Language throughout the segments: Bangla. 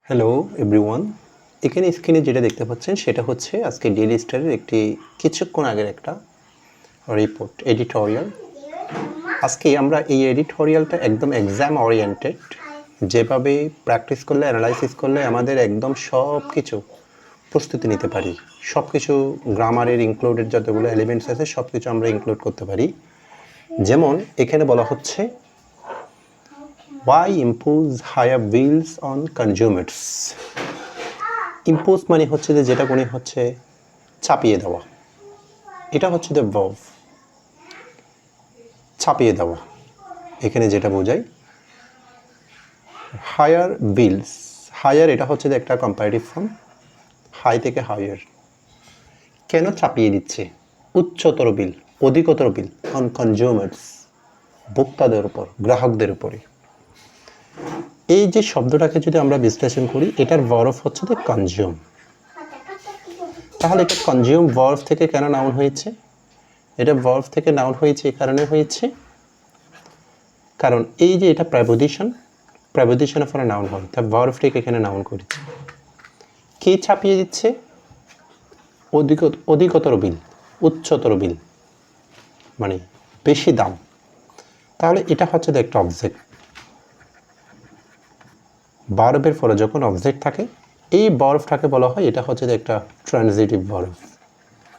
হ্যালো এভরিওয়ান, এখানে স্ক্রিনে যেটা দেখতে পাচ্ছেন সেটা হচ্ছে আজকে ডেইলি স্টারের একটি কিছুক্ষণ আগের একটা রিপোর্ট এডিটোরিয়াল। আজকে আমরা এই এডিটোরিয়ালটা একদম এক্সাম ওরিয়েন্টেড, যেভাবে প্র্যাকটিস করলে অ্যানালাইসিস করলে আমাদের একদম সব কিছু প্রস্তুতি নিতে পারি, সব কিছু গ্রামারের ইনক্লুডেড যতগুলো এলিমেন্টস আছে সব কিছু আমরা ইনক্লুড করতে পারি। যেমন এখানে বলা হচ্ছে why impose higher bills on consumers। Impose মানে হচ্ছে যে যেটা কোনো হচ্ছে চাপিয়ে দেওয়া, এটা হচ্ছে দ্য ভার্ব, চাপিয়ে দেওয়া। এখানে যেটা বোঝায় হায়ার বিলস, হায়ার এটা হচ্ছে যে একটা কম্পারেটিভ ফর্ম, হাই থেকে হায়ার। কেন চাপিয়ে দিচ্ছে? উচ্চতর বিল, অধিকতর বিল অন কনজিউমার্স, ভোক্তাদের উপর, গ্রাহকদের উপরে। এই যে শব্দটাকে যদি আমরা বিশ্লেষণ করি, এটার ভার্ব হচ্ছে যে কনজিউম। তাহলে এটা কনজিউম ভার্ব থেকে কেন নাউন হয়েছে? এটা ভার্ব থেকে নাউন হয়েছে এই কারণে হয়েছে কারণ এই যে এটা প্রেপোজিশনের পরে নাউন হয়, তা ভার্বটিকে এখানে নাউন করেছে। কে ছাপিয়ে দিচ্ছে? অধিকতর বিল, উচ্চতর বিল মানে বেশি দাম। তাহলে এটা হচ্ছে একটা অবজেক্ট। ভার্বের পরে যখন অবজেক্ট থাকে, এই ভার্বটাকে বলা হয় এটা হচ্ছে একটা ট্রানজিটিভ ভার্ব।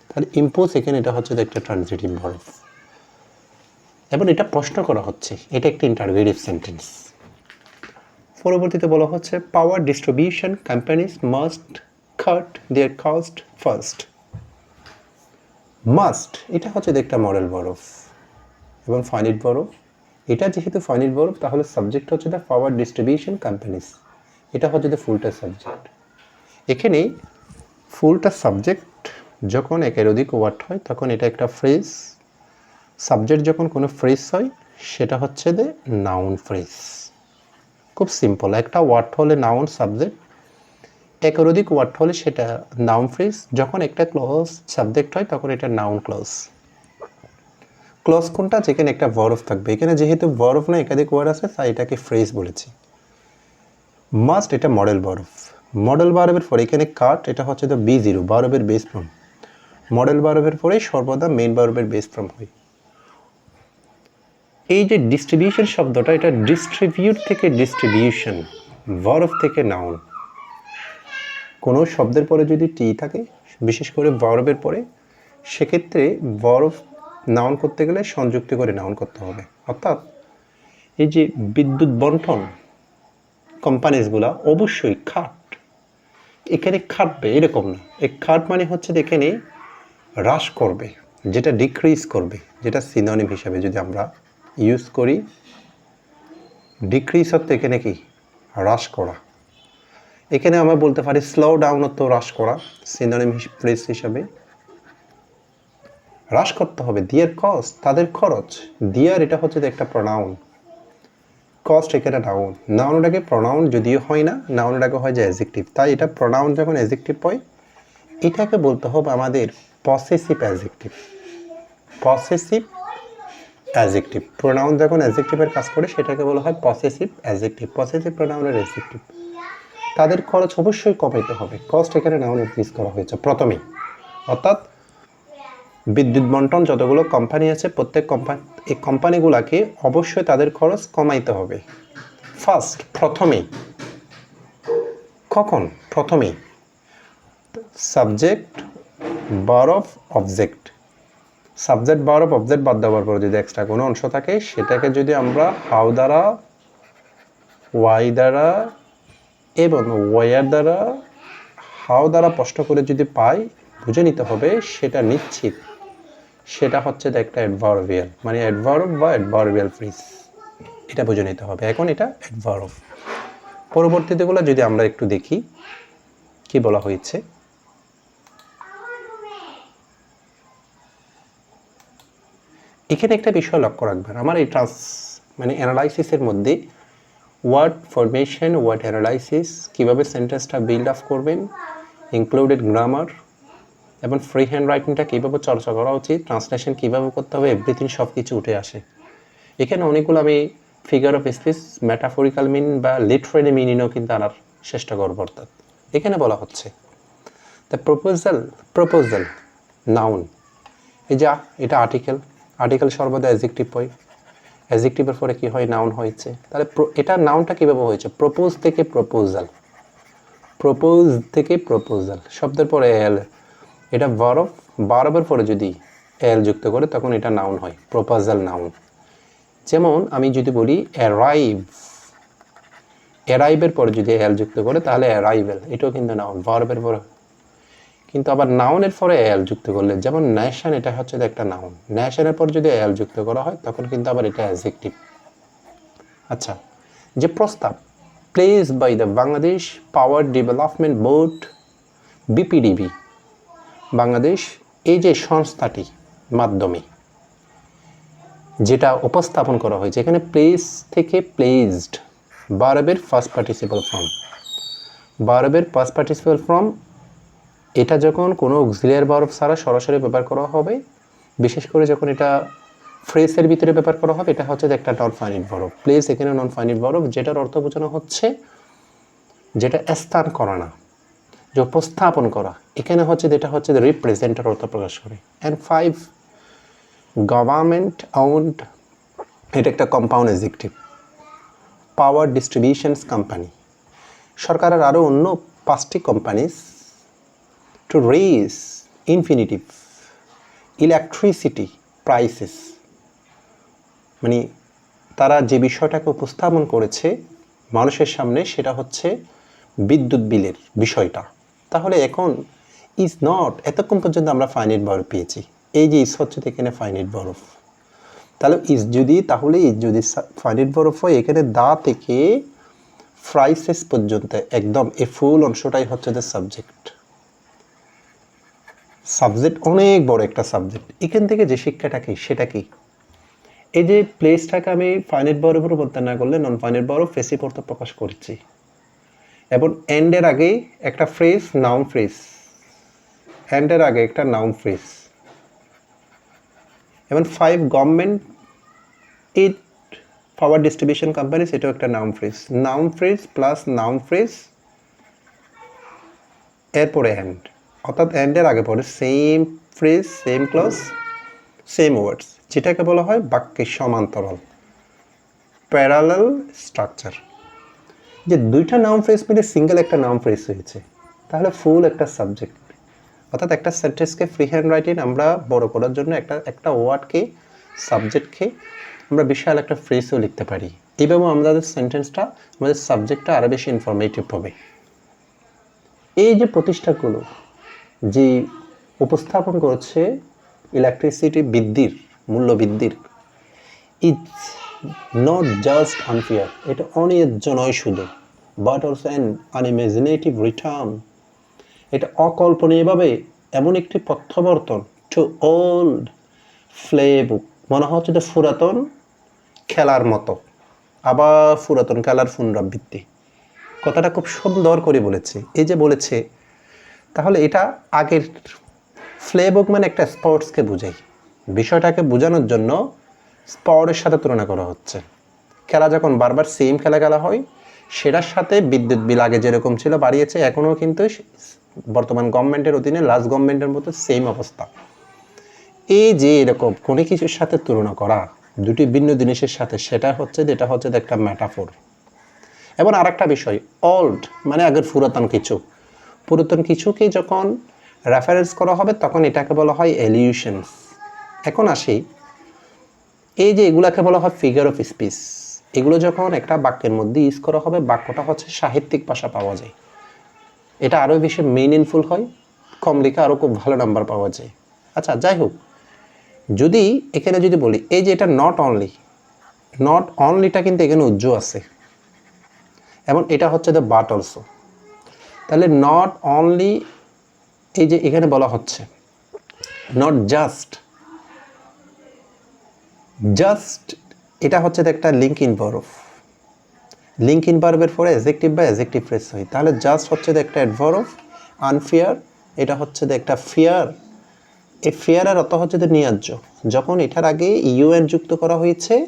তাহলে ইম্পোজ এখানে এটা হচ্ছে একটা ট্রানজিটিভ ভার্ব এবং এটা প্রশ্ন করা হচ্ছে, এটা একটা ইন্টারোগেটিভ সেন্টেন্স। পরবর্তীতে বলা হচ্ছে পাওয়ার ডিস্ট্রিবিউশন কোম্পানিজ মাস্ট কাট দেয়ার কস্ট ফার্স্ট। মাস্ট এটা হচ্ছে একটা মডেল ভার্ব এবং ফাইনাইট ভার্ব। এটা যেহেতু ফাইনাইট ভার্ব, তাহলে সাবজেক্ট হচ্ছে দ্য পাওয়ার ডিস্ট্রিবিউশন কোম্পানিজ, এটা হচ্ছে দ্য ফুলটা সাবজেক্ট। এখানে ফুলটা সাবজেক্ট যখন একের অধিক ওয়ার্ড হয় তখন এটা একটা ফ্রেজ। সাবজেক্ট যখন কোনো ফ্রেজ হয় সেটা হচ্ছে দ্য নাউন ফ্রেজ। খুব সিম্পল, একটা ওয়ার্ড হলে নাউন সাবজেক্ট, একের অধিক ওয়ার্ড হলে সেটা নাউন ফ্রেজ। যখন একটা ক্লজ সাবজেক্ট হয় তখন এটা নাউন ক্লজ। ক্লজ কোনটা? যেখানে একটা ভার্ব থাকবে। এখানে যেহেতু ভার্ব না একাধিক ওয়ার্ড আছে তাই এটাকে ফ্রেজ বলেছি। মাস্ট এটা মডেল ভার্ব, মডেল ভার্বের পরে এখানে কাট এটা হচ্ছে দ্য B0 ভার্বের বেস ফর্ম। মডেল ভার্বের পরে সর্বদা মেইন ভার্বের বেস ফর্ম হয়। এই যে ডিস্ট্রিবিউশন শব্দটা, এটা ডিস্ট্রিবিউট থেকে ডিস্ট্রিবিউশন, ভার্ব থেকে নাউন। কোনো শব্দের পরে যদি টি থাকে, বিশেষ করে ভার্বের পরে, সেক্ষেত্রে ভার্ব নাউন করতে গেলে সংযুক্তি করে নাউন করতে হবে। অর্থাৎ এই যে বিদ্যুৎ বন্টন কোম্পানিজগুলা অবশ্যই খাট, এখানে খাটবে এরকম না। এই খাট মানে হচ্ছে এখানে হ্রাস করবে, যেটা ডিক্রিজ করবে, যেটা সিনোনিম হিসাবে যদি আমরা ইউজ করি, ডিক্রিজ হচ্ছে এখানে কি হ্রাস করা। এখানে আমরা বলতে পারি স্লো ডাউন হতো হ্রাস করা, সিনোনিম ফ্রেজ হিসাবে। হ্রাস করতে হবে। দিয়ার কস্ট তাদের খরচ, দিয়ার এটা হচ্ছে একটা প্রনাউন, কস্ট এখানে নাউন। নাউনটাকে প্রনাউন যদিও হয় না, নাউনটাকে হয় যে অ্যাডজেক্টিভ। তাই এটা প্রনাউন যখন অ্যাডজেক্টিভ হয় এটাকে বলতে হবে আমাদের possessive adjective. Possessive adjective, pronoun যখন অ্যাডজেক্টিভের কাজ করে সেটাকে বলা হয় পসেসিভ অ্যাডজেক্টিভ, পসেসিভ প্রোনাউনের অ্যাডজেক্টিভ। তাদের খরচ অবশ্যই কমাইতে হবে। কস্ট এখানে নাউন ইউজ করা হয়েছে প্রথমেই। অর্থাৎ বিদ্যুৎ বন্টন যতগুলো কোম্পানি আছে প্রত্যেক এই কোম্পানিগুলোকে অবশ্যই তাদের খরচ কমাইতে হবে। ফার্স্ট প্রথমেই। কখন? প্রথমেই। Subject verb object, subject verb object বাদ দেওয়ার পর যদি এক্সট্রা কোনো অংশ থাকে সেটাকে যদি আমরা হাউ দ্বারা, ওয়াই দ্বারা এবং ওয়ার দ্বারা, হাউ দ্বারা প্রশ্ন করে যদি পাই, বুঝে নিতে হবে সেটা নিশ্চিত, সেটা হচ্ছে একটা অ্যাডভার্বিয়াল, মানে অ্যাডভার্ব বা অ্যাডভার্বিয়াল ফ্রেজ, এটা বুঝে নিতে হবে। এখন এটা অ্যাডভার্ব। পরবর্তীতেগুলো যদি আমরা একটু দেখি কি বলা হয়েছে। এখানে একটা বিষয় লক্ষ্য রাখবেন, আমার এই মানে অ্যানালাইসিসের মধ্যে ওয়ার্ড ফরমেশন, ওয়ার্ড অ্যানালাইসিস, কীভাবে সেন্টেন্সটা বিল্ড আপ করবেন, ইনক্লুডেড গ্রামার এবং ফ্রি হ্যান্ড রাইটিংটা কীভাবে চর্চা করা উচিত, ট্রান্সলেশন কীভাবে করতে হবে, এভরিথিং সব কিছু উঠে আসে। এখানে অনেকগুলো আমি ফিগার অফ স্পিচ, মেটাফরিক্যাল মিন বা লিটারেলি মিনিংও কিন্তু আনার চেষ্টা করব অর্থাৎ এখানে বলা হচ্ছে দ্য প্রপোজাল নাউন এই যে এটা আর্টিকেল সর্বদা অ্যাডজেক্টিভ হয় অ্যাডজেক্টিভের পরে কি হয় নাউন হয়েছে তাহলে এটা নাউনটা কীভাবে হয়েছে প্রপোজ থেকে প্রপোজাল শব্দের পরে এল এটা ভার্বের পরে যদি এল যুক্ত করে তখন এটা নাউন হয় প্রপোজাল নাউন যেমন আমি যদি বলি অ্যারাইভের পরে যদি এল যুক্ত করে তাহলে অ্যারাইভেল এটাও কিন্তু নাউন ভার্বের পরে কিন্তু আবার নাউনের পরে এল যুক্ত করলে যেমন ন্যাশন এটা হচ্ছে একটা নাউন ন্যাশনের পর যদি এল যুক্ত করা হয় তখন কিন্তু আবার এটা অ্যাডজেক্টিভ আচ্ছা যে প্রস্তাব place by the Bangladesh power development board BPDB Bangladesh এই যে সংস্থাটি মাধ্যমে যেটা উপস্থাপন করা হয়েছে এখানে প্লেস থেকে প্লেসড ভার্বের ফার্স্ট পার্টিসিপল ফর্ম এটা যখন কোনো অক্সিলিয়ারি ভার্ব ছাড়া সরাসরি ব্যবহার করা হবে বিশেষ করে যখন এটা ফ্রেজের ভিতরে ব্যবহার করা হবে এটা হচ্ছে একটা নন ফাইনাইট ভার্ব প্লেস এখানে নন ফাইনাইট ভার্ব যেটার অর্থ বোঝানো হচ্ছে যেটা স্থান করা না যে উপস্থাপন করা এখানে হচ্ছে যেটা হচ্ছে রিপ্রেজেন্টের অর্থ প্রকাশ করে অ্যান্ড 5 গভর্নমেন্ট ওন্ড এটা একটা compound adjective power distributions company সরকারের আরও অন্য 5টি companies to raise infinitive electricity prices মানে তারা যে বিষয়টাকে উপস্থাপন করেছে মানুষের সামনে সেটা হচ্ছে বিদ্যুৎ বিলের বিষয়টা তাহলে এখন ইজ নট এতক্ষণ পর্যন্ত আমরা ফাইনাইট ভার্ব পেয়েছি এই যে ইজ হচ্ছে এখানে ফাইনাইট ভার্ব তাহলে ইজ যদি ফাইনাইট ভার্ব হয় এখানে দা থেকে প্রাইসেস পর্যন্ত একদম এই ফুল অংশটাই হচ্ছে দ্য সাবজেক্ট অনেক বড় একটা সাবজেক্ট এখান থেকে যে শিক্ষাটা কি সেটা কি এই যে প্লেসটাকে আমি ফাইনাইট ভার্বের উপর বলতে না করলে নন ফাইনাইট ভার্ব প্যাসিভ অর্থ প্রকাশ করছি এবং এন্ডের আগে একটা ফ্রেজ নাউন ফ্রেজ এন্ডের আগে একটা নাউন ফ্রেজ এবং 5 government it power distribution company সেটাও একটা noun phrase plus noun phrase এরপরে এন্ড অর্থাৎ এন্ডের আগে পরে same phrase same clause same words যেটাকে বলা হয় বাক্যের সমান্তরাল প্যারালাল স্ট্রাকচার যে দুইটা নাউন ফ্রেজ মিলে সিঙ্গেল একটা নাউন ফ্রেজ হয়েছে তাহলে ফুল একটা সাবজেক্ট অর্থাৎ একটা সেন্টেন্সকে ফ্রি হ্যান্ড রাইটিং আমরা বড় করার জন্য একটা ওয়ার্ডকে সাবজেক্টকে আমরা বিশাল একটা ফ্রেজও লিখতে পারি এইভাবে আমাদের সেন্টেন্সটা আমাদের সাবজেক্টটা আরও বেশি ইনফরমেটিভ হবে এই যে প্রতিষ্ঠানগুলো যে উপস্থাপন করছে ইলেকট্রিসিটি মূল্য বৃদ্ধির ইটস নট জাস্ট আনফেয়ার এটা অন্যায্য নয় শুধু but also an unimaginative return এটা অকল্পনীয়ভাবে এমন একটি প্রত্যাবর্তন টু ওল্ড প্লেবুক মনে হচ্ছে যে পুরাতন খেলার মতো আবার পুরাতন খেলার পুনরাবৃত্তি কথাটা খুব সুন্দর করে বলেছে এই যে বলেছে তাহলে এটা আগের প্লেবুক মানে একটা স্পোর্টসকে বোঝায় বিষয়টাকে বোঝানোর জন্য স্পোর্টের সাথে তুলনা করা হচ্ছে খেলা যখন বারবার সেম খেলা হয় সেটার সাথে বিদ্যুৎ বিল আগে যেরকম ছিল বাড়িয়েছে এখনও কিন্তু বর্তমান গভর্নমেন্টের অধীনে লাস্ট গভর্নমেন্টের মতো সেম অবস্থা এই যে এরকম কোনো কিছুর সাথে তুলনা করা দুটি ভিন্ন জিনিসের সাথে সেটা হচ্ছে যেটা হচ্ছে একটা ম্যাটাফোর এবং আর একটা বিষয় ওল্ড মানে আগের পুরাতন কিছুকে যখন রেফারেন্স করা হবে তখন এটাকে বলা হয় এলিউশনস এখন আসি এই যে এগুলাকে বলা হয় ফিগার অফ স্পিচ এগুলো যখন একটা বাক্যের মধ্যে ইউজ করা হবে বাক্যটা হচ্ছে সাহিত্যিক ভাষা পাওয়া যায় এটা আরও বেশি মিনিংফুল হয় কম লেখা আরও খুব ভালো নাম্বার পাওয়া যায় আচ্ছা যাই হোক যদি এখানে যদি বলি এই যে এটা নট অনলিটা কিন্তু এখানে উজ্জ্বল আছে এবং এটা হচ্ছে দ্য বাট অলসো তাহলে নট অনলি এই যে এখানে বলা হচ্ছে নট জাস্ট এটা হচ্ছে একটা লিঙ্ক ইন ভার্বের পরে অ্যাডজেক্টিভ বা অ্যাডজেক্টিভ ফ্রেজ হয় তাহলে জাস্ট হচ্ছে একটা অ্যাডভার্ব আনফেয়ার এটা হচ্ছে একটা ফিয়ার এই ফেয়ারের অর্থ হচ্ছে ন্যায্য যখন এটার আগে ইউএন যুক্ত করা হয়েছে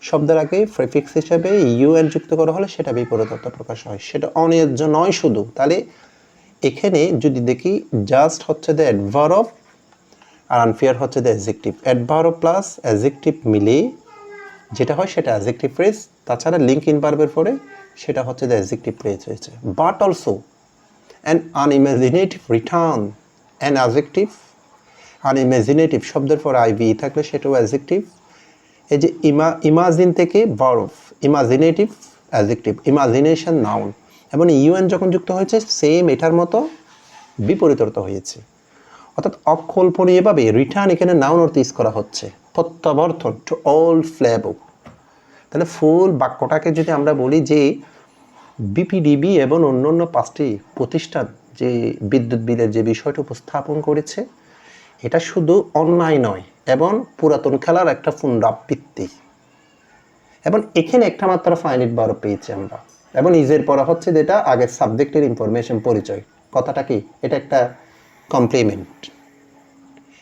শব্দের আগে প্রিফিক্স হিসেবে ইউএন যুক্ত করা হলে সেটা বিপরীত অর্থ প্রকাশ হয়, সেটা অন্যায্য নয় শুধু। তাহলে এখানে যদি দেখি জাস্ট হচ্ছে দ্য অ্যাডভার্ব আর আনফেয়ার হচ্ছে the adjective. Adverb plus adjective মিলে যেটা হয় সেটা অ্যাডজেক্টিভ ফ্রেজ, তাছাড়া লিঙ্ক ইন ভার্বের পরে সেটা হচ্ছে দ্য অ্যাডজেক্টিভ ফ্রেজ হয়েছে। But also an unimaginative return an adjective. Unimaginative শব্দের পরে আইভি থাকলে সেটাও অ্যাডজেক্টিভ। এই যে ইমাজিন থেকে verb, imaginative adjective, imagination noun, এবং ইউএন যখন যুক্ত হয়েছে সেম এটার মতো বিপরীত অর্থ হয়েছে। অর্থাৎ অকল্পনীয়ভাবে রিটার্ন এখানে নাউন অর্থ ইউজ করা হচ্ছে, প্রত্যাবর্তন টু অল ফ্লেভো। তাহলে ফুল বাক্যটাকে যদি আমরা বলি যে বিপিডিবি এবং অন্যান্য 5টি প্রতিষ্ঠান যে বিদ্যুৎ বিলের যে বিষয়টা উপস্থাপন করেছে, এটা শুধু অন্যায় নয় এবং পুরাতন খেলার একটা পুনরাবৃত্তি। এবং এখানে একটা মাত্র ফাইনাইট ভার্ব পেয়েছি আমরা, এবং ইজের পড়া হচ্ছে যেটা আগের সাবজেক্টের ইনফরমেশন পরিচয়। কথাটা কি? এটা একটা কমপ্লিমেন্ট।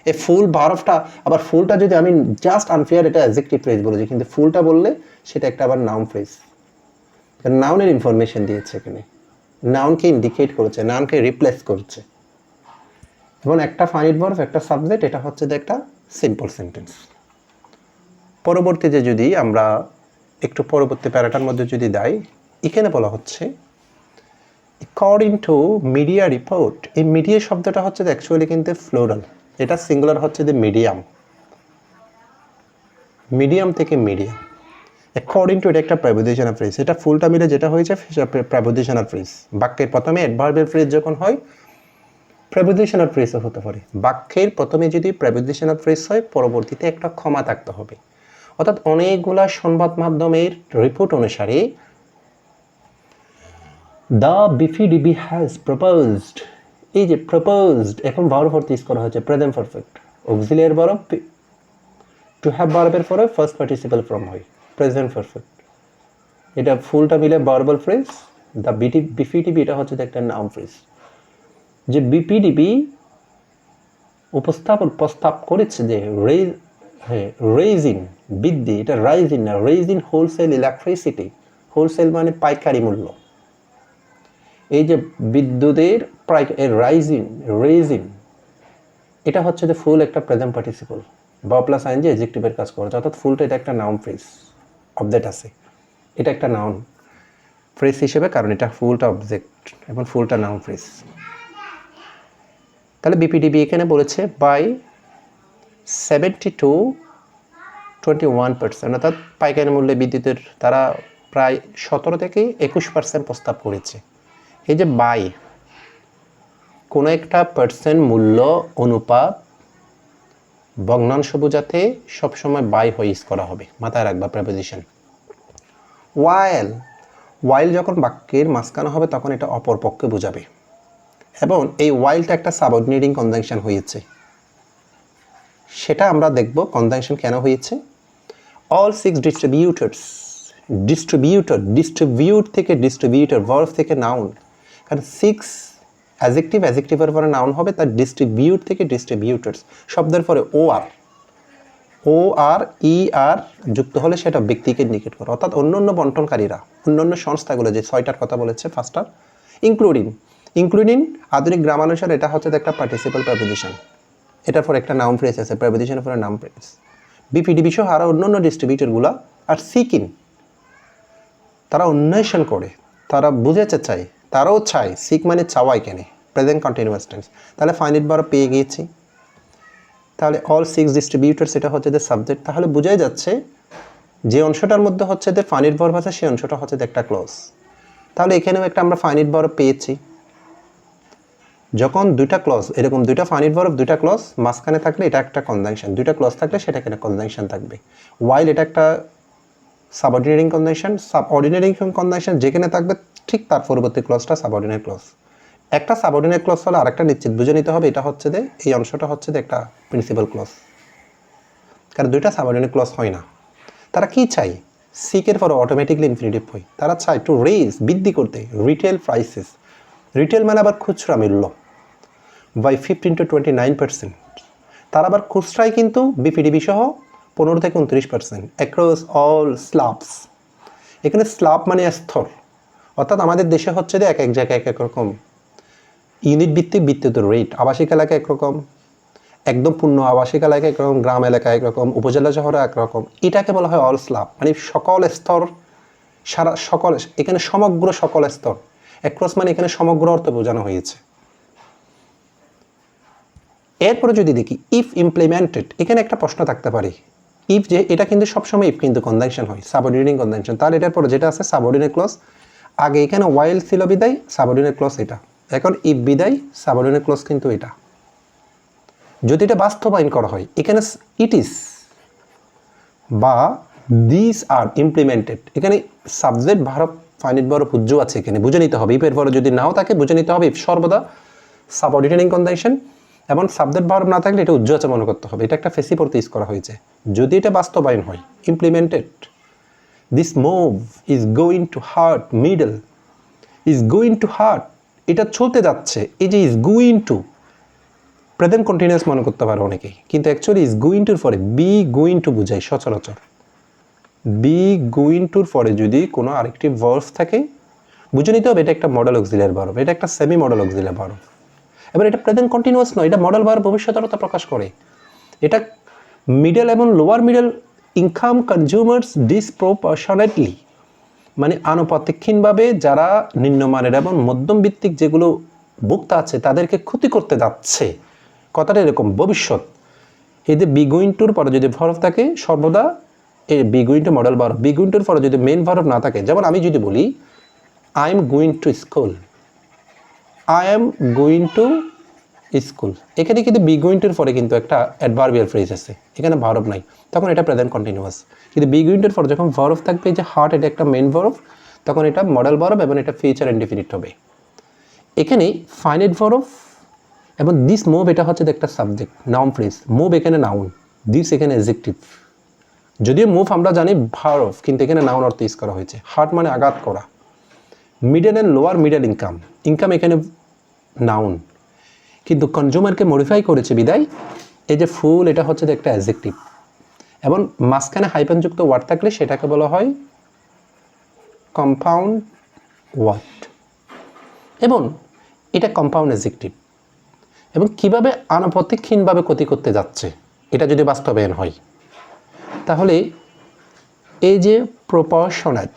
এই ফুল ভার্বটা আবার ফুলটা যদি আমি জাস্ট আনফেয়ার এটা অ্যাডজেক্টিভ ফ্রেজ বলেছি, কিন্তু ফুলটা বললে সেটা একটা আবার নাউন ফ্রেজ। নাউনের ইনফরমেশন দিয়েছে এখানে, নাউনকে ইন্ডিকেট করেছে, নাউনকে রিপ্লেস করছে। এবং একটা ফাইনাইট ভার্ব একটা সাবজেক্ট, এটা হচ্ছে যে একটা সিম্পল সেন্টেন্স। পরবর্তীতে যদি আমরা একটু পরবর্তী প্যারাটার মধ্যে যদি যাই, এখানে বলা হচ্ছে অ্যাকর্ডিং টু মিডিয়া রিপোর্ট। এই মিডিয়া শব্দটা হচ্ছে যে অ্যাকচুয়ালি কিন্তু ফ্লোরাল, এটা সিঙ্গুলার হচ্ছে যে মিডিয়াম, মিডিয়াম থেকে মিডিয়াম। অ্যাকর্ডিং টু এটা একটা প্রেপোজিশনাল ফ্রেজ, এটা ফুলটা মিলে যেটা হয়েছে প্রেপোজিশনাল ফ্রেজ। বাক্যের প্রথমে অ্যাডভার্বের ফ্রেজ যখন হয় প্রেপোজিশনাল ফ্রেজও হতে পারে। বাক্যের প্রথমে যদি প্রেপোজিশনাল ফ্রেজ হয় পরবর্তীতে একটা ক্ষমা থাকতে হবে। অর্থাৎ অনেকগুলা সংবাদ মাধ্যমের রিপোর্ট অনুসারে দ্য বিপিডিবি হ্যাজ প্রপোজড, এই যে প্রপোজড এখন ভার্ব ফর্ম ইউজ করা হয়েছে present perfect, auxiliary verb to have ভার্বের পরে ফার্স্ট পার্টিসিপাল ফর্ম হয় প্রেজেন্ট পারফেক্ট। এটা ফুলটা মিলে ভার্বাল ফ্রেজ। দ্য বিপিডিবি এটা হচ্ছে একটা নাউন ফ্রেজ। যে বিপিডিবি প্রস্তাব করেছে যে রেইজিং বৃদ্ধি, এটা রাইজিং না, রেইজিং হোলসেল ইলেকট্রিসিটি। হোলসেল মানে পাইকারি মূল্য। এই যে বিদ্যুতের রেইজিং এটা হচ্ছে যে ফুল একটা প্রেজেন্ট পার্টিসিপল বা প্লাস আইন যে অ্যাডজেক্টিভের কাজ করেছে। অর্থাৎ ফুলটা এটা একটা নাউন ফ্রেজ, অবজেক্ট আছে, এটা একটা নাউন ফ্রেজ হিসেবে, কারণ এটা ফুলটা অবজেক্ট এবং ফুলটা নাউন ফ্রেজ। তাহলে বিপিডিবি এখানে বলেছে বাই 70-21%, অর্থাৎ পাইকারি মূল্যে বিদ্যুতের তারা প্রায় 17-21% প্রস্তাব করেছে। এই যে বাই, কোনো একটা পার্সেন্ট মূল্য অনুপাত ভগ্নাংশ বোঝাতে সবসময় বাই হয়ে ইউজ করা হবে, মাথায় রাখবা প্রেপোজিশন। ওয়াইল যখন বাক্যের মাঝখানে হবে তখন এটা অপর পক্ষে বোঝাবে, এবং এই ওয়াইলটা একটা সাবঅর্ডিনেটিং কনজাংশন হয়েছে, সেটা আমরা দেখব কনজাংশন কেন হয়েছে। অল 6 ডিস্ট্রিবিউট থেকে ডিস্ট্রিবিউটর, ভার্ব থেকে নাউন, কারণ 6 অ্যাডজেক্টিভের পরে নাউন হবে, তার ডিস্ট্রিবিউট থেকে ডিস্ট্রিবিউটার্স শব্দের পরে ও আর ই আর যুক্ত হলে সেটা ব্যক্তিকে ইন্ডিকেট করে। অর্থাৎ অন্যান্য বন্টনকারীরা, অন্যান্য সংস্থাগুলো যে 6টার কথা বলেছে ফার্স্টার, ইনক্লুডিং আধুনিক গ্রামানুসার এটা হচ্ছে একটা পার্টিসিপাল প্রেপোজিশন, এটার পর একটা নাউন ফ্রেজ আছে, প্রেপোজিশনের পরে নাউন ফ্রেজ। বিপিডিবি সহ আরও অন্যান্য ডিস্ট্রিবিউটরগুলো আর সিকিং, তারা অন্বেষণ করে, তারা বুঝেতে চায়, তারাও চায়। সিক মানে চাওয়াই কেনে, প্রেজেন্ট কন্টিনিউয়াস টেন্স। তাহলে ফাইনাইট ভার্ব পেয়ে গিয়েছি। তাহলে অল 6 ডিস্ট্রিবিউটার্স এটা হচ্ছে যে সাবজেক্ট। তাহলে বোঝাই যাচ্ছে যে অংশটার মধ্যে হচ্ছে যে ফাইনাইট ভার্ব আছে সেই অংশটা হচ্ছে একটা ক্লজ। তাহলে এখানেও একটা আমরা ফাইনাইট ভার্ব পেয়েছি। যখন দুইটা ক্লজ এরকম, দুইটা ফাইনাইট ভার্ব দুইটা ক্লজ মাঝখানে থাকলে এটা একটা কনজাংশন, দুইটা ক্লজ থাকলে সেটা এখানে কনজাংশন থাকবে। ওয়াইল এটা একটা সাবঅর্ডিনেটিং কনজাংশন, যেখানে থাকবে ঠিক তার পরবর্তী ক্লজটা সাবঅর্ডিনেট ক্লজ। একটা সাবঅর্ডিনেট ক্লজ হলে আরেকটা নিশ্চিত বুঝে নিতে হবে, এটা হচ্ছে যে এই অংশটা হচ্ছে যে একটা প্রিন্সিপাল ক্লজ, কারণ দুইটা সাবঅর্ডিনেট ক্লজ হয় না। তারা কি চাই? সিকের পর অটোমেটিকলি ইনফিনিটিভ হয়। তারা চায় টু রেইজ, বৃদ্ধি করতে, রিটেল প্রাইসেস, রিটেল মানে আবার খুচরা মূল্য, বাই 15-29%। তারা আবার খুচরায় কিন্তু বিপিডিবি সহ 15 থেকে 29%, অ্যাক্রস অল স্ল্যাবস। এখানে স্ল্যাব মানে স্তর, অর্থাৎ আমাদের দেশে হচ্ছে যে এক এক জায়গায় এক এক রকম ইউনিট ভিত্তিক বিদ্যুতের রেট, আবাসিক এলাকায় একরকম, একদম পূর্ণ আবাসিক এলাকায় একরকম, গ্রাম এলাকায় একরকম, উপজেলা শহরে একরকম। এটাকে বলা হয় অল স্ল্যাব, মানে সকল স্তর, সারা সকল, এখানে সমগ্র সকল স্তর। অ্যাক্রস মানে এখানে সমগ্র অর্থ বোঝানো হয়েছে। এরপরে যদি দেখি ইফ ইমপ্লিমেন্টেড, এখানে একটা প্রশ্ন থাকতে পারে, ইফ যে এটা কিন্তু সবসময় ইফ কিন্তু কনজাংশন হয়, সাবঅর্ডিনেটিং কনজাংশন। তার এটার পরে যেটা আছে সাবঅর্ডিনেট ক্লজ, আগে এখানে ওয়াইল ছিল বিদায় সাবঅর্ডিনেট ক্লজ এটা, এখন ইফ বিদায় সাবঅর্ডিনেট ক্লজ কিন্তু এটা। যদি এটা বাস্তবায়ন করা হয়, এখানে ইট ইজ বা দিস আর ইমপ্লিমেন্টেড, এখানে সাবজেক্ট ভার্ব ফাইনাইট ভার্ব উজ্জ্ব আছে, এখানে বুঝে নিতে হবে। ইফের পরে যদি নাও থাকে বুঝে নিতে হবে ইফ সর্বদা সাবঅর্ডিনেটিং কনজাংশন, এবং সাবজেক্ট ভার্ব না থাকলে এটা উজ্জ্ব আছে মনে করতে হবে। এটা একটা ফেসি পড়তে ইউজ করা হয়েছে। যদি এটা বাস্তবায়ন হয়, implemented, this move is going to heart middle, is going to heart, এটা চলতে যাচ্ছে। এই যে is going to, present continuous মনে করতে পারে অনেকেই, কিন্তু অ্যাকচুয়ালি ইজ গোয়িং টুর পরে বি গোয়িং টু বোঝায় সচরাচর। বি গোয়িং টুর পরে যদি কোনো আরেকটি ভার্ব থাকে বুঝে নিতে হবে এটা একটা মডেল অক্সিলিয়ারি ভার্ব, এটা একটা সেমি মডেল অক্সিলিয়ারি ভার্ব। এবার এটা প্রেজেন্ট কন্টিনিউয়াস নয়, এটা মডেল ভার্ব ভবিষ্যৎরতা প্রকাশ করে। এটা মিডল এবং lower middle income consumers disproportionately, মানে আনুপাতিকহীনভাবে যারা নিম্নমানের এবং মধ্যম ভিত্তিক যেগুলো ভোক্তা আছে তাদেরকে ক্ষতি করতে যাচ্ছে। কথাটা এরকম ভবিষ্যৎ। এই যে বি গোয়িং টুর পরে যদি ভার্ব থাকে সর্বদা এই be going to modal verb, be going টুর পরে যদি মেইন ভার্ব না থাকে, যেমন আমি যদি বলি I am going to school, I am going to school, এখানে কিন্তু বি গোয়িং টুর পরে কিন্তু একটা অ্যাডভার্বিয়াল ফ্রেজ আছে, এখানে ভার্ব নাই, তখন এটা প্রেজেন্ট কন্টিনিউয়াস। কিন্তু বি গোয়িং টুর পরে যখন ভার্ব থাকবে, যে হার্ট এটা একটা মেইন ভার্ব, তখন এটা মডেল ভার্ব এবং এটা ফিউচার ইনডিফিনিট হবে। এখানে ফাইনাইট ভার্ব এবং দিস মুভ এটা হচ্ছে একটা সাবজেক্ট, নাউন ফ্রেজ। মুভ এখানে নাউন, দিস এখানে অ্যাডজেক্টিভ। যদিও মুভ আমরা জানি ভার্ব, কিন্তু এখানে নাউন অর্থ ইউজ করা হয়েছে। হার্ট মানে আঘাত করা। Middle and lower middle income, income এখানে নাউন, কিন্তু কনজিউমারকে মডিফাই করেছে বিদায় এই যে ফুল এটা হচ্ছে একটা অ্যাডজেক্টিভ, এবং মাঝখানে হাইফেনযুক্ত ওয়ার্ড থাকলে সেটাকে বলা হয় কম্পাউন্ড ওয়ার্ড, এবং এটা কম্পাউন্ড অ্যাডজেক্টিভ। এবং কীভাবে আনুপাতিকহীনভাবে ক্ষতি করতে যাচ্ছে এটা যদি বাস্তবায়ন হয়, তাহলে এই যে প্রপোর্শনেট,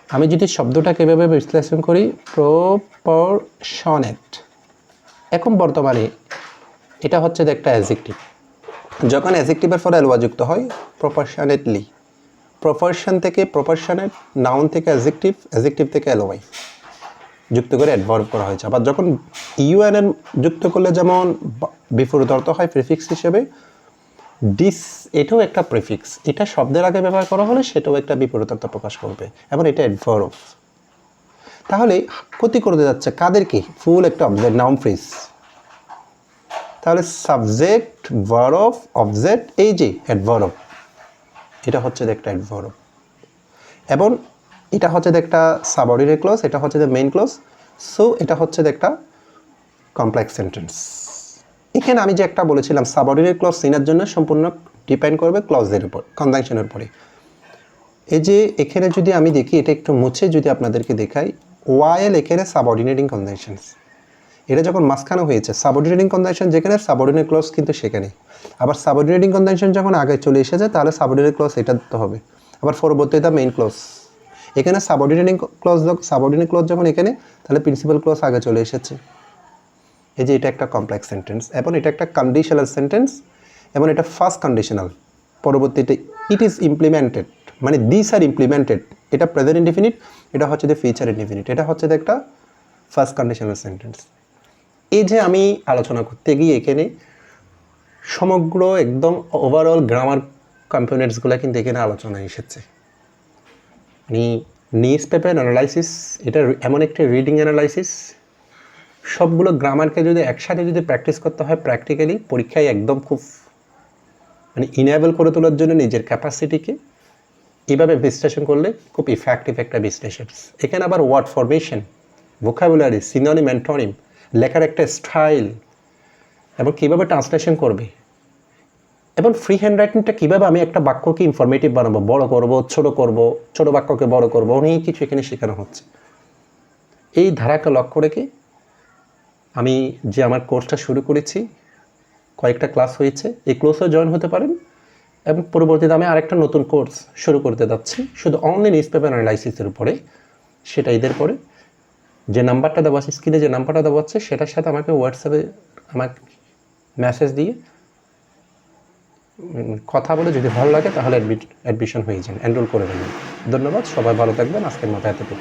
আমি যদি শব্দটাকে এভাবে বিশ্লেষণ করি, প্রপোর্শনেট, এখন বর্তমানে এটা হচ্ছে একটা অ্যাডজেক্টিভ। যখন অ্যাডজেক্টিভের পরে এলওয়া যুক্ত হয় প্রপোর্শনেটলি, প্রপোর্শন থেকে প্রপোর্শনেট, নাউন থেকে অ্যাডজেক্টিভ, অ্যাডজেক্টিভ থেকে এলওয়াই যুক্ত করে অ্যাডভার্ব করা হয়েছে। আবার যখন ইউএনএন যুক্ত করলে যেমন বিপরীত অর্থ হয় প্রিফিক্স হিসেবে, ডিস এটাও একটা প্রিফিক্স, এটা শব্দের আগে ব্যবহার করা হলে সেটাও একটা বিপরীত অর্থ প্রকাশ করবে, এবং এটা অ্যাডভার্ব। তাহলে ক্ষতি করতে যাচ্ছে কাদেরকে? ফুল একটা অবজেক্ট, নাউন ফ্রেজ। তাহলে সাবজেক্ট ভার্ব অবজেক্ট, এই যে অ্যাডভার্ব, এটা হচ্ছে একটা অ্যাডভার্ব, এবং এটা হচ্ছে একটা সাবঅর্ডিনেট ক্লজ, এটা হচ্ছে মেইন ক্লজ। সো এটা হচ্ছে একটা কমপ্লেক্স সেন্টেন্স। এখানে আমি যে একটা বলেছিলাম সাবঅর্ডিনেট ক্লজ চিনার জন্য সম্পূর্ণ ডিপেন্ড করবে ক্লজের উপর, কনজাংশনের উপরে। এই যে এখানে যদি আমি দেখি, এটা একটু মুছে যদি আপনাদেরকে দেখাই, ওয়াইল এখানে সাবঅর্ডিনেটিং কনজাংশনস, এটা যখন মাঝখানে হয়েছে সাবঅর্ডিনেটিং কনজাংশন যেখানে, সাবঅর্ডিনেট ক্লজ কিন্তু সেখানে। আবার সাবঅর্ডিনেটিং কনজাংশন যখন আগে চলে এসেছে তাহলে সাবঅর্ডিনেট ক্লজ এটা দিতে হবে, আবার পরবর্তীতে মেইন ক্লজ। এখানে সাবঅর্ডিনেটিং ক্লজ, সাবঅর্ডিনেট ক্লজ যখন এখানে, তাহলে প্রিন্সিপাল ক্লজ আগে চলে এসেছে। এই যে এটা একটা কমপ্লেক্স সেন্টেন্স, এবং এটা একটা কন্ডিশনাল সেন্টেন্স, এবং এটা ফার্স্ট কন্ডিশনাল। পরবর্তীতে ইট ইজ ইমপ্লিমেন্টেড, মানে দিস আর ইমপ্লিমেন্টেড, এটা প্রেজেন্ট ইনডিফিনিট, এটা হচ্ছে দ্য ফিউচার ইনডিফিনিট, এটা হচ্ছে একটা ফার্স্ট কন্ডিশনাল সেন্টেন্স। এই যে আমি আলোচনা করতে গিয়ে এখানে সমগ্র একদম ওভারঅল গ্রামার কম্পোনেন্টসগুলো কিন্তু এখানে আলোচনায় এসেছে। নিউজ পেপার অ্যানালাইসিস, এটা এমন একটা রিডিং অ্যানালাইসিস, সবগুলো গ্রামারকে যদি একসাথে যদি প্র্যাকটিস করতে হয় প্র্যাকটিক্যালি, পরীক্ষায় একদম খুব ইনেবল করে তোলার জন্য নিজের ক্যাপাসিটিকে এইভাবে বিশ্লেষণ করলে খুব ইফেক্টিভ একটা বিশ্লেষণ। এখানে আবার word formation, vocabulary, synonym, antonym, লেখার একটা স্টাইল, এবং কীভাবে ট্রান্সলেশন করবে, এবং ফ্রি হ্যান্ড রাইটিংটা কীভাবে আমি একটা বাক্যকে ইনফরমেটিভ বানাবো, বড় করব, ছোট বাক্যকে বড় করব, অনেক কিছু এখানে শেখানো হচ্ছে। এই ধারাকে লক্ষ্য রেখে আমি যে আমার কোর্সটা শুরু করেছি, কয়েকটা ক্লাস হয়েছে, এই কোর্সেও জয়েন হতে পারেন। এবং পরবর্তীতে আমি আরেকটা নতুন কোর্স শুরু করতে যাচ্ছি শুধু অনলি নিউজ পেপার অ্যানালাইসিসের উপরে। সেটা ঈদের পরে যে নাম্বারটা দেওয়া আছে, স্ক্রিনে যে নাম্বারটা দেওয়া আছে, সেটার সাথে আমাকে হোয়াটসঅ্যাপে আমাকে মেসেজ দিয়ে কথা বলে যদি ভালো লাগে তাহলে অ্যাডমিশন হয়ে যান, এনরোল করে নেবেন। ধন্যবাদ, সবাই ভালো থাকবেন। আজকের মতো এতটুকু।